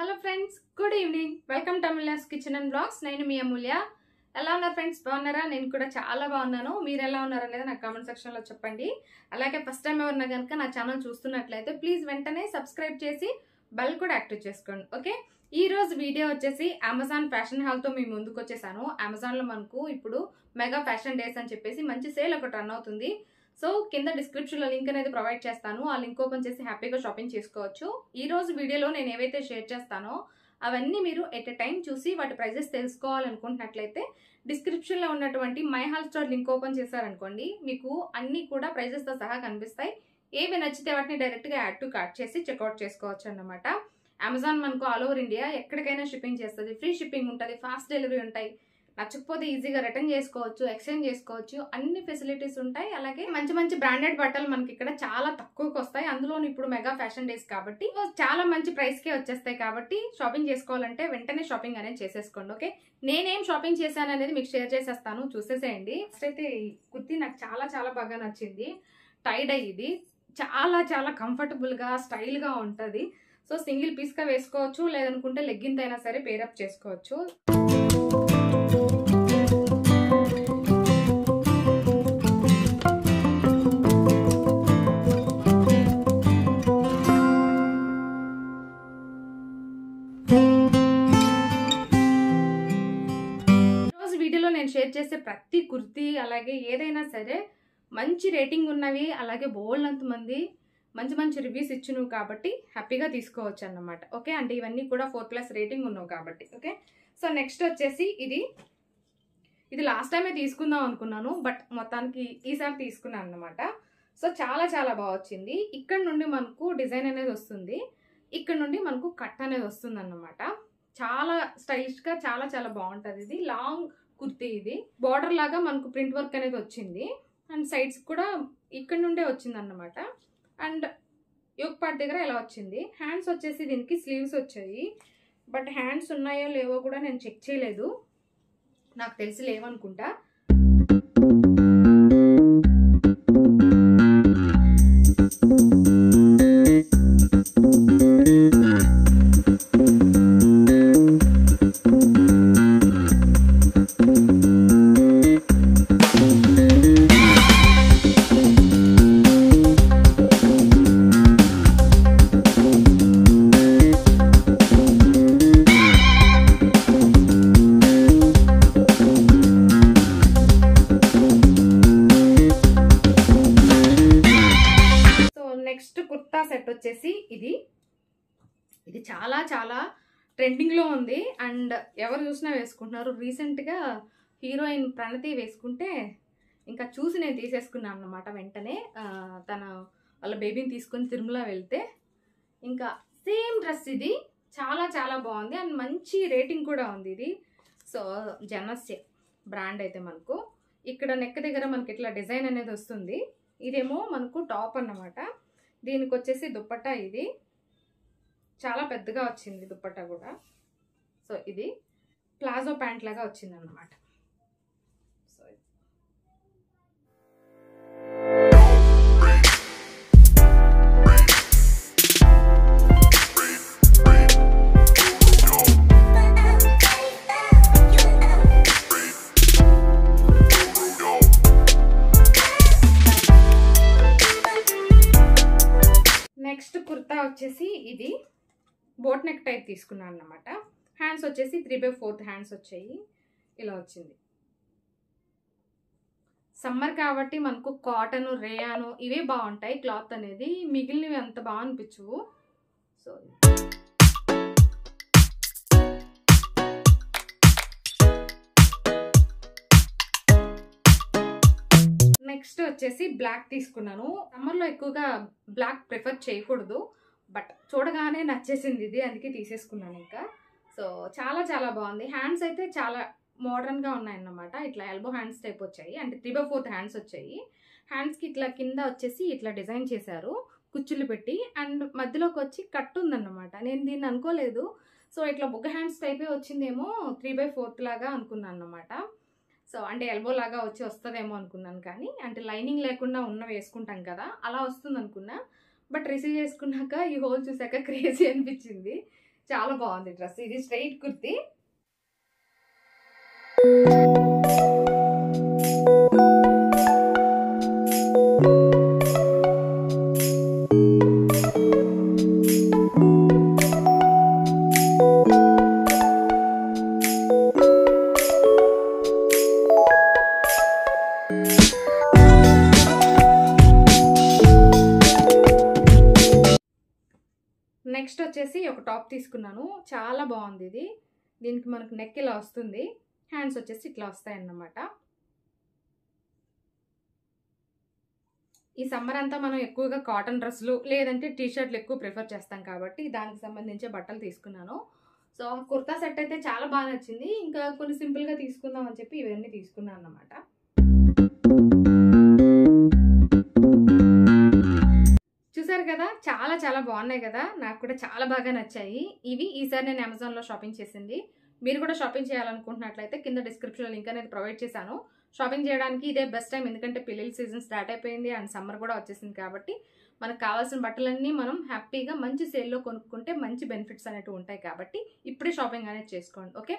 Hello friends, good evening. Welcome to Amulya's kitchen and blogs. నేను మీ అమూల్య. ఎలా ఉన్నారు ఫ్రెండ్స్? బాగున్నారా? నేను కూడా చాలా బాగున్నాను. మీరు ఎలా ఉన్నారు అనేది నాకు కామెంట్ సెక్షన్లో చెప్పండి. అలాగే ఫస్ట్ టైం ఎవరన్నా కనుక నా ఛానల్ చూస్తున్నట్లయితే ప్లీజ్ వెంటనే సబ్స్క్రైబ్ చేసి బెల్ కూడా యాక్టివ్ చేసుకోండి. ఓకే, ఈ రోజు వీడియో వచ్చేసి అమెజాన్ ఫ్యాషన్ హాల్తో మీ ముందుకు వచ్చేసాను. అమెజాన్లో మనకు ఇప్పుడు మెగా ఫ్యాషన్ డేస్ అని చెప్పేసి మంచి సేల్ ఒకటి రన్ అవుతుంది. సో కింద డిస్క్రిప్షన్లో లింక్ అనేది ప్రొవైడ్ చేస్తాను. ఆ లింక్ ఓపెన్ చేసి హ్యాపీగా షాపింగ్ చేసుకోవచ్చు. ఈ రోజు వీడియోలో నేను ఏవైతే షేర్ చేస్తానో అవన్నీ మీరు ఎట్ ఎ టైం చూసి వాటి ప్రైజెస్ తెలుసుకోవాలనుకుంటున్నట్లయితే డిస్క్రిప్షన్లో ఉన్నటువంటి my hall store link open చేశారనుకోండి, మీకు అన్నీ కూడా ప్రైజెస్తో సహా కనిపిస్తాయి. ఏవి నచ్చితే వాటిని డైరెక్ట్గా యాడ్ టు కార్ట్ చేసి చెక్అవుట్ చేసుకోవచ్చు అన్నమాట. అమెజాన్ మనకు ఆల్ ఓవర్ ఇండియా ఎక్కడికైనా షిప్పింగ్ చేస్తుంది. ఫ్రీ షిప్పింగ్ ఉంటుంది, ఫాస్ట్ డెలివరీ ఉంటాయి. నచ్చకపోతే ఈజీగా రిటర్న్ చేసుకోవచ్చు, ఎక్స్చేంజ్ చేసుకోవచ్చు, అన్ని ఫెసిలిటీస్ ఉంటాయి. అలాగే మంచి మంచి బ్రాండెడ్ బట్టలు మనకి ఇక్కడ చాలా తక్కువకి వస్తాయి. అందులోని ఇప్పుడు మెగా ఫ్యాషన్ డేస్ కాబట్టి చాలా మంచి ప్రైస్కే వచ్చేస్తాయి. కాబట్టి షాపింగ్ చేసుకోవాలంటే వెంటనే షాపింగ్ అనేది చేసేసుకోండి. ఓకే, నేనేం షాపింగ్ చేశాను అనేది మీకు షేర్ చేసేస్తాను, చూసేసేయండి. ఫస్ట్ అయితే ఈ కుర్తీ నాకు చాలా చాలా బాగా నచ్చింది. టై-డై ఇది చాలా చాలా కంఫర్టబుల్గా స్టైల్గా ఉంటుంది. సో సింగిల్ పీస్గా వేసుకోవచ్చు, లేదనుకుంటే లెగ్గిన్తో అయినా సరే పేరప్ చేసుకోవచ్చు. నేను షేర్ చేసే ప్రతి కుర్తీ అలాగే ఏదైనా సరే మంచి రేటింగ్ ఉన్నవి, అలాగే బోల్డ్ మంది మంచి మంచి రివ్యూస్ ఇచ్చినవి కాబట్టి హ్యాపీగా తీసుకోవచ్చు అన్నమాట. ఓకే, అంటే ఇవన్నీ కూడా 4+ రేటింగ్ ఉన్నవి కాబట్టి. ఓకే, సో నెక్స్ట్ వచ్చేసి ఇది లాస్ట్ టైమే తీసుకుందాం అనుకున్నాను, బట్ మొత్తానికి ఈసారి తీసుకున్నాను అన్నమాట. సో చాలా చాలా బాగా వచ్చింది. ఇక్కడ నుండి మనకు డిజైన్ అనేది వస్తుంది, ఇక్కడ నుండి మనకు కట్ అనేది వస్తుంది అన్నమాట. చాలా స్టైలిష్గా చాలా చాలా బాగుంటుంది. ఇది లాంగ్ కుర్తీ, ఇది బార్డర్ లాగా మనకు ప్రింట్ వర్క్ అనేది వచ్చింది. అండ్ సైడ్స్ కూడా ఇక్కడ నుండే వచ్చింది అన్నమాట. అండ్ యోక్ పార్ట్ దగ్గర ఎలా వచ్చింది. హ్యాండ్స్ వచ్చేసి దీనికి స్లీవ్స్ వచ్చాయి, బట్ హ్యాండ్స్ ఉన్నాయో లేవో కూడా నేను చెక్ చేయలేదు, నాకు తెలిసి లేవనుకుంటా. నెక్స్ట్ కుర్తా సెట్ వచ్చేసి ఇది చాలా చాలా ట్రెండింగ్లో ఉంది. అండ్ ఎవరు చూసినా వేసుకుంటున్నారు. రీసెంట్గా హీరోయిన్ ప్రణతి వేసుకుంటే ఇంకా చూసి నేను తీసేసుకున్నాను అన్నమాట. వెంటనే వాళ్ళ బేబీని తీసుకొని తిరుమల వెళ్తే ఇంకా సేమ్ డ్రెస్ ఇది చాలా చాలా బాగుంది. అండ్ మంచి రేటింగ్ కూడా ఉంది ఇది. సో జనస్య బ్రాండ్ అయితే మనకు ఇక్కడ నెక్ దగ్గర మనకి ఇట్లా డిజైన్ అనేది వస్తుంది. ఇదేమో మనకు టాప్ అన్నమాట. దీనికి వచ్చేసి దుపట్టా, ఇది చాలా పెద్దగా వచ్చింది దుపట్టా కూడా. సో ఇది ప్లాజో ప్యాంట్ లాగా వచ్చింది అన్నమాట. సో నెక్స్ట్ కుర్తా వచ్చేసి ఇది బోట్ నెక్ టైప్ తీసుకున్నాను అన్నమాట. హ్యాండ్స్ వచ్చేసి 3/4 హ్యాండ్స్ వచ్చాయి, ఇలా వచ్చింది. సమ్మర్ కాబట్టి మనకు కాటన్, రేయాను ఇవే బాగుంటాయి క్లాత్ అనేది, మిగిలినవి అంత బాగా అనిపించవు. సో నెక్స్ట్ వచ్చేసి బ్లాక్ తీసుకున్నాను. సమ్మర్లో ఎక్కువగా బ్లాక్ ప్రిఫర్ చేయకూడదు, బట్ చూడగానే నచ్చేసింది ఇది, అందుకే తీసేసుకున్నాను ఇంకా. సో చాలా చాలా బాగుంది. హ్యాండ్స్ అయితే చాలా మోడర్న్గా ఉన్నాయన్నమాట. ఇట్లా ఎల్బో హ్యాండ్స్ టైప్ వచ్చాయి, అంటే 3/4 హ్యాండ్స్ వచ్చాయి. హ్యాండ్స్కి ఇట్లా కింద వచ్చేసి ఇట్లా డిజైన్ చేశారు కుచ్చులు పెట్టి, అండ్ మధ్యలోకి వచ్చి కట్ ఉందన్నమాట. నేను దీన్ని అనుకోలేదు. సో ఇట్లా బుగ్గ హ్యాండ్స్ టైపే వచ్చిందేమో, 3/4 లాగా అనుకున్నాను అన్నమాట. సో అంటే ఎల్బో లాగా వస్తుందేమో అనుకున్నాను, కానీ అంటే లైనింగ్ లేకుండా ఉన్న వేసుకుంటాం కదా, అలా వస్తుంది అనుకున్నా. బట్ రిసీవ్ చేసుకున్నాక ఈ హోల్ చూసాక క్రేజీ అనిపించింది. చాలా బాగుంది డ్రెస్. ఇది స్ట్రైట్ కుర్తి. నెక్స్ట్ వచ్చేసి ఒక టాప్ తీసుకున్నాను. చాలా బాగుంది ఇది. దీనికి మనకు నెక్ ఇలా వస్తుంది, హ్యాండ్స్ వచ్చేసి ఇట్లా వస్తాయి అన్నమాట. ఈ సమ్మర్ అంతా మనం ఎక్కువగా కాటన్ డ్రెస్సులు లేదంటే టీషర్ట్లు ఎక్కువ ప్రిఫర్ చేస్తాం కాబట్టి దానికి సంబంధించే బట్టలు తీసుకున్నాను. సో కుర్తా సెట్ అయితే చాలా బాగా నచ్చింది. ఇంకా కొన్ని సింపుల్గా తీసుకుందాం అని చెప్పి ఇవన్నీ తీసుకున్నాను అన్నమాట. చూసారు కదా, చాలా చాలా బాగున్నాయి కదా. నాకు కూడా చాలా బాగా నచ్చాయి ఇవి. ఈసారి నేను అమెజాన్లో షాపింగ్ చేసింది. మీరు కూడా షాపింగ్ చేయాలనుకుంటున్నట్లయితే కింద డిస్క్రిప్షన్లో లింక్ అనేది ప్రొవైడ్ చేశాను. షాపింగ్ చేయడానికి ఇదే బెస్ట్ టైం, ఎందుకంటే పిల్లల సీజన్ స్టార్ట్ అయిపోయింది అండ్ సమ్మర్ కూడా వచ్చేసింది కాబట్టి మనకు కావాల్సిన బట్టలన్నీ మనం హ్యాపీగా మంచి సేల్లో కొనుక్కుంటే మంచి బెనిఫిట్స్ అనేవి ఉంటాయి. కాబట్టి ఇప్పుడే షాపింగ్ అనేది చేసుకోండి. ఓకే.